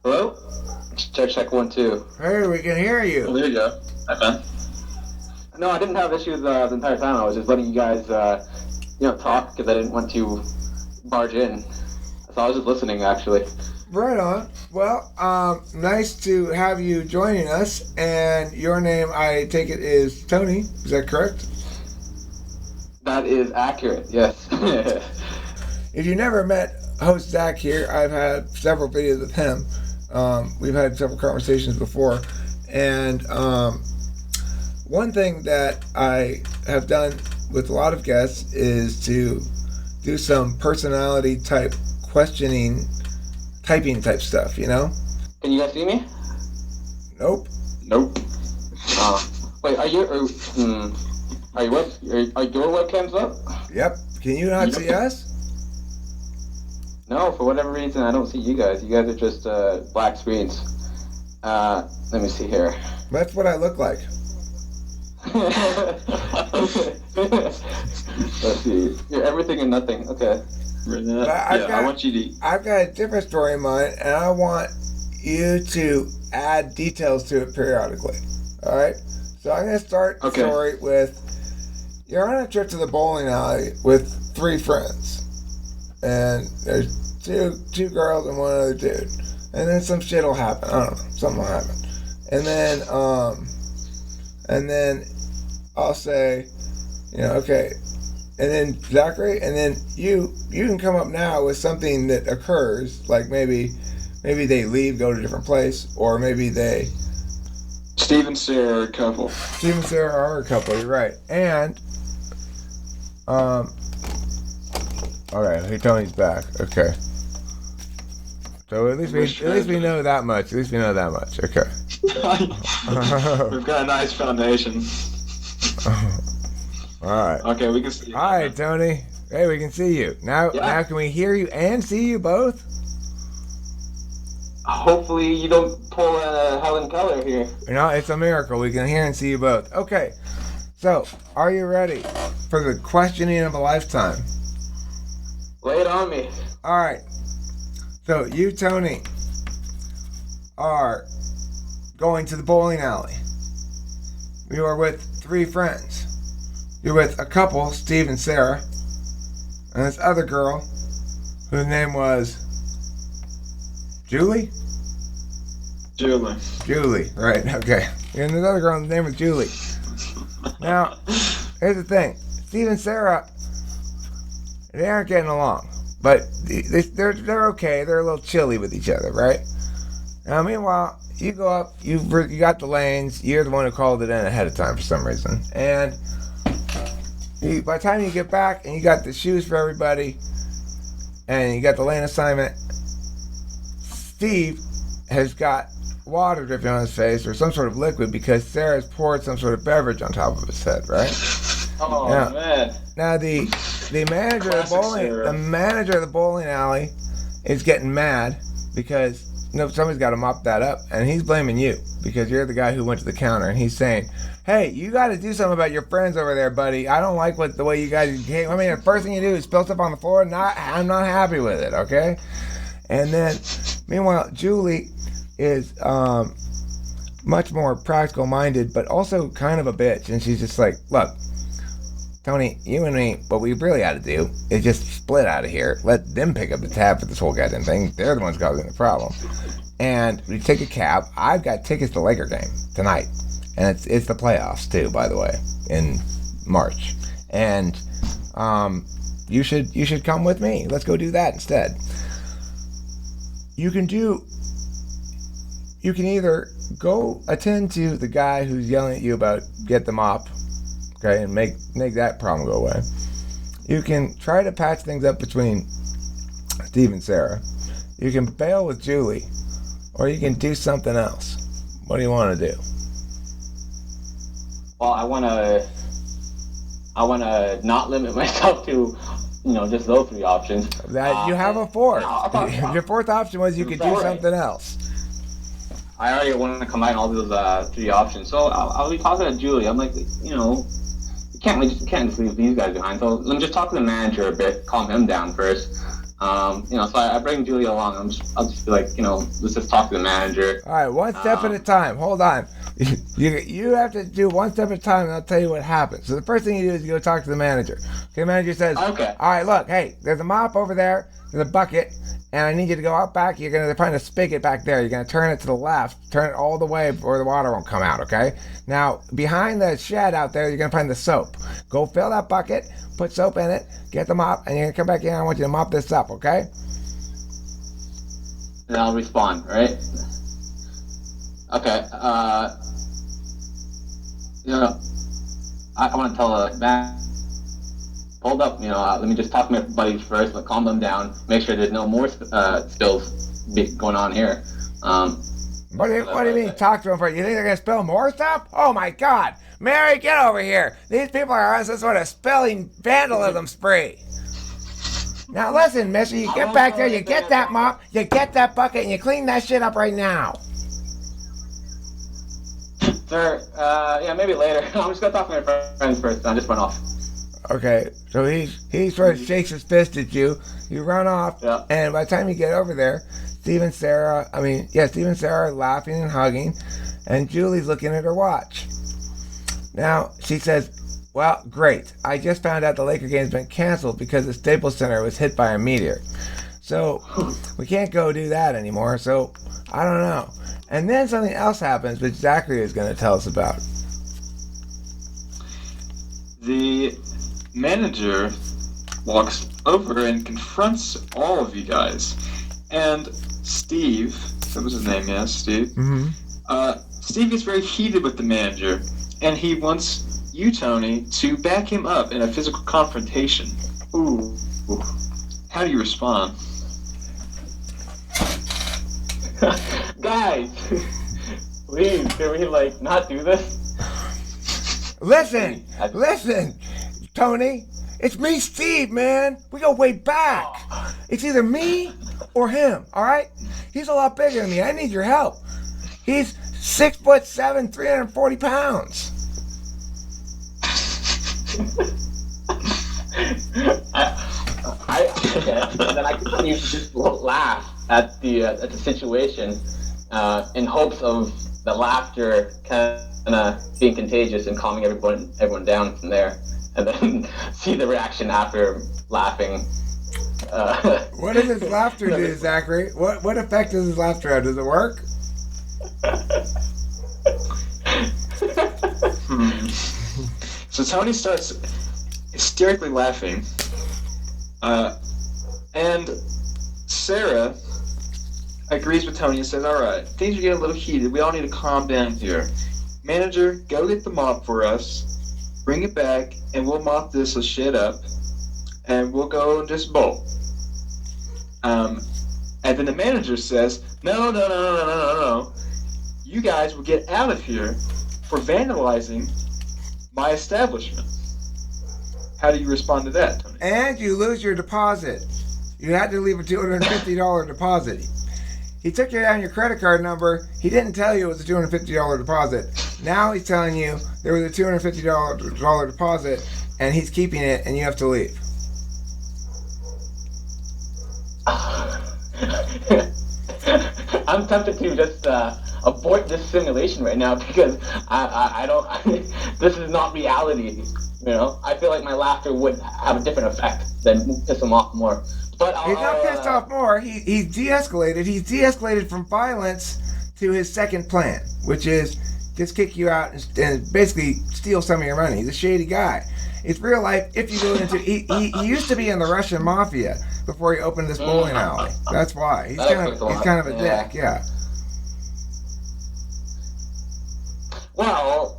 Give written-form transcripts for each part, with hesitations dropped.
Hello? Check 1 2. Hey, we can hear Oh, you. there you go. Okay. No, I didn't have issues the entire time. I was just letting you guys, talk because I didn't want to barge in. So I was just listening, actually. Right on. Well, nice to have you joining us. And your name, I take it, is Tony. Is that correct? That is accurate. Yes. If you never met host Zach here, I've had several videos with him. We've had several conversations before. And one thing that I have done with a lot of guests is to do some personality type questioning, typing type stuff, you know? Can you guys see me? Nope. Nope. Wait, are your webcams up? Yep. Can you not see us? No, for whatever reason, I don't see you guys. You guys are just black screens. Let me see here. That's what I look like. Let's see. You're everything and nothing. Okay. I want you to. I've got a different story in mind, and I want you to add details to it periodically. All right? So I'm going to start the story with, you're on a trip to the bowling alley with 3 friends. And there's two girls and one other dude. And then some shit will happen. I don't know. Something will happen. And then I'll say, okay. And then Zachary, and then you can come up now with something that occurs, like maybe they leave, go to a different place, or maybe they... Steve and Sarah are a couple. Steve and Sarah are a couple, you're right. And, okay, hey, Tony's back, okay. So at least we know that much, okay. We've got a nice foundation. All right. Okay, we can see you. All right, Tony. Hey, we can see you. Now can we hear you and see you both? Hopefully you don't pull a Helen Keller here. It's a miracle. We can hear and see you both. Okay. So, are you ready for the questioning of a lifetime? Lay it on me. All right. So, you, Tony, are going to the bowling alley. You are with 3 friends. You're with a couple, Steve and Sarah, and this other girl, whose name was Julie? Julie, right, okay. And this other girl, whose name was Julie. Now, here's the thing. Steve and Sarah, they aren't getting along, but they're okay. They're a little chilly with each other, right? Now, meanwhile, you go up, you got the lanes, you're the one who called it in ahead of time for some reason, and by the time you get back and you got the shoes for everybody and you got the lane assignment, Steve has got water dripping on his face or some sort of liquid because Sarah's poured some sort of beverage on top of his head, right? Oh, man. Now the manager of the bowling alley is getting mad because somebody's got to mop that up, and he's blaming you because you're the guy who went to the counter, and he's saying, hey, you got to do something about your friends over there, buddy. I don't like the way you guys behave. I mean, the first thing you do is spill stuff on the floor. I'm not happy with it, okay? And then, meanwhile, Julie is much more practical-minded, but also kind of a bitch, and she's just like, look, Tony, you and me, what we really ought to do is just split out of here. Let them pick up the tab for this whole goddamn thing. They're the ones causing the problem. And we take a cab. I've got tickets to the Laker game tonight. And it's the playoffs, too, by the way, in March. And you should come with me. Let's go do that instead. You can either go attend to the guy who's yelling at you about get the mop, okay, and make that problem go away. You can try to patch things up between Steve and Sarah. You can bail with Julie, or you can do something else. What do you want to do? Well, I want to not limit myself to, just those 3 options. That you have a 4th. Your 4th option was you could do something else. I already want to combine all those 3 options. So I'll be talking to Julie. I'm like, you can't just leave these guys behind. So let me just talk to the manager a bit, calm him down first. So I bring Julia along. I'll just be like, let's just talk to the manager. All right, one step at a time. Hold on. You have to do one step at a time, and I'll tell you what happens. So the first thing you do is you go talk to the manager. Okay, the manager says, okay. All right, look, hey, there's a mop over there. There's a bucket. And I need you to go out back. You're going to find a spigot back there. You're going to turn it to the left. Turn it all the way where the water won't come out, okay? Now, behind the shed out there, you're going to find the soap. Go fill that bucket, put soap in it, get the mop, and you're going to come back in. I want you to mop this up, okay? And I'll respond, right? Okay. I want to tell the man, hold up, let me just talk to my buddies first, calm them down, make sure there's no more spills going on here. What do you mean talk to them first? You think they're going to spill more stuff? Oh my God. Mary, get over here. These people are on some sort of spilling vandalism spree. Now listen, mister, you get back there, you get that mop, you get that bucket, and you clean that shit up right now. Sir, maybe later. I'm just going to talk to my friends first, and I'll just run off. Okay, so he sort of shakes his fist at you. You run off, and by the time you get over there, Steve and Sarah are laughing and hugging, and Julie's looking at her watch. Now, she says, well, great. I just found out the Laker game's been canceled because the Staples Center was hit by a meteor. So, we can't go do that anymore, so I don't know. And then something else happens, which Zachary is going to tell us about. The manager walks over and confronts all of you guys. And Steve, that was his name, yes, Steve. Mm-hmm. Steve gets very heated with the manager, and he wants you, Tony, to back him up in a physical confrontation. Ooh. How do you respond? Guys, please, can we not do this? Listen, Tony. It's me, Steve, man. We go way back. It's either me or him, all right? He's a lot bigger than me. I need your help. He's 6'7", 340 pounds. And then I continue to just laugh at the situation in hopes of the laughter kind of being contagious and calming everyone down from there, and then see the reaction after laughing. What does his laughter do, Zachary? What effect does his laughter have? Does it work? So Tony starts hysterically laughing, and Sarah agrees with Tony and says, all right, things are getting a little heated. We all need to calm down here. Manager, go get the mop for us, bring it back, and we'll mop this shit up, and we'll go and just bolt. And then the manager says, no. You guys will get out of here for vandalizing my establishment. How do you respond to that, Tony? And you lose your deposit. You had to leave a $250 deposit. He took down your credit card number. He didn't tell you it was a $250 deposit. Now he's telling you there was a $250 deposit, and he's keeping it, and you have to leave. I'm tempted to just abort this simulation right now because I don't. This is not reality. I feel like my laughter would have a different effect than piss him off more. But he's not pissed off more. He's de-escalated. He's de-escalated from violence to his second plan, which is just kick you out and basically steal some of your money. He's a shady guy. It's real life. If you go into, he used to be in the Russian mafia before he opened this bowling alley. That's why he's kind of a dick. Yeah. Well,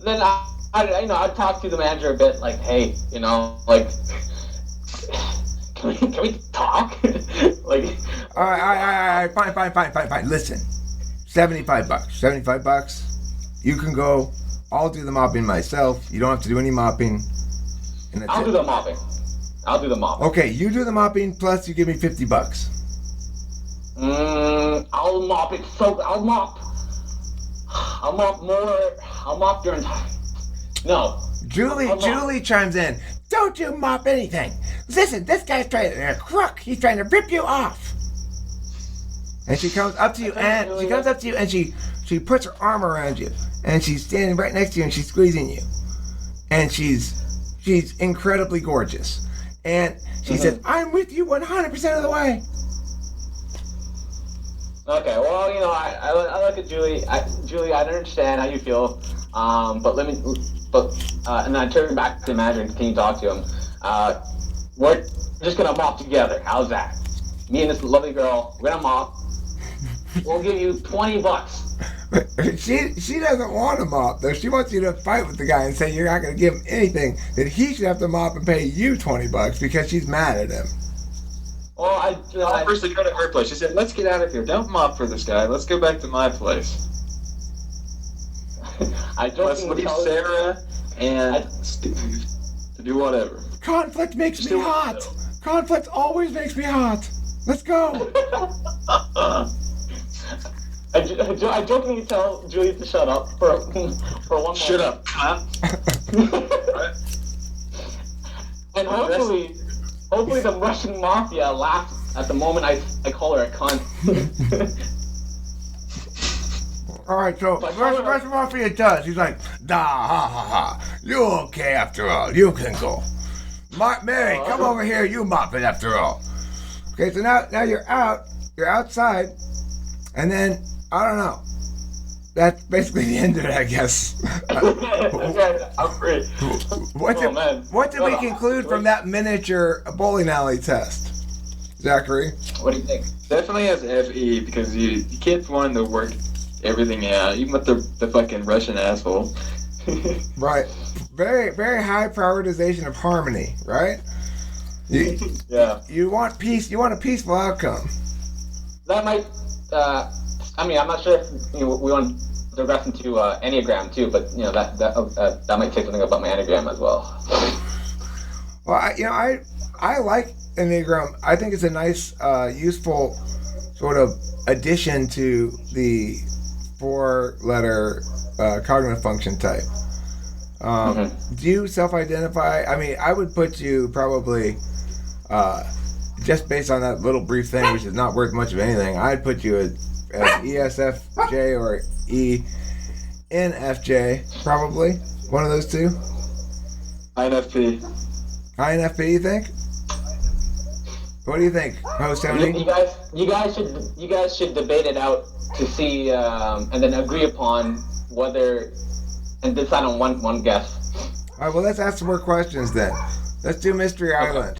then I'd talk to the manager a bit, like, hey, can we talk? All right, fine. Listen, $75. You can go. I'll do the mopping myself. You don't have to do any mopping. I'll do the mopping. Okay, you do the mopping, plus you give me $50. I'll mop it. I'll mop more. I'll mop your entire. No. Julie chimes in. don't you mop anything. Listen, this guy's trying to, a crook. He's trying to rip you off. And she comes up to you and she puts her arm around you and she's standing right next to you and she's squeezing you. And she's incredibly gorgeous. And she says, I'm with you 100% of the way. Okay, well, you know, I look at Julie. Julie, I understand how you feel, and then I turn back to the manager and continue to talk to him. We're just gonna mop together. How's that? Me and this lovely girl, we're gonna mop. We'll give you $20. She doesn't want to mop though. She wants you to fight with the guy and say you're not going to give him anything. That he should have to mop and pay you $20 because she's mad at him. Well, I first go to her place. She said, "Let's get out of here. Don't mop for this guy. Let's go back to my place. Let's leave Sarah and Steve to do whatever." Conflict makes me hot. Conflict always makes me hot. Let's go. I jokingly tell Julie to shut up for 1 moment. Shut up, huh? And hopefully the Russian mafia laughs at the moment I call her a cunt. Alright, so Russian mafia does. He's like, da ha ha ha. You okay after all. You can go. Mary, come over here. You mop it after all. Okay, so now you're out. You're outside. And then, I don't know. That's basically the end of it, I guess. I'm free. What did we conclude from that miniature bowling alley test? Zachary? What do you think? Definitely has FE because you kept wanting to work everything out, even with the fucking Russian asshole. Right. Very, very high prioritization of harmony, right? Yeah. You want peace. You want a peaceful outcome. That might. I'm not sure if we want to progress into Enneagram too, but that might say something about my Enneagram as well. Well, I like Enneagram. I think it's a nice, useful sort of addition to the 4-letter cognitive function type. Do you self-identify? I mean, I would put you probably, just based on that little brief thing, which is not worth much of anything, I'd put you as ESFJ or ENFJ, probably. One of those two. INFP. INFP, you think? What do you think, host Tony? You guys should debate it out to see, and then agree upon whether, and decide on one guess. All right, well, let's ask some more questions then. Let's do Mystery Island.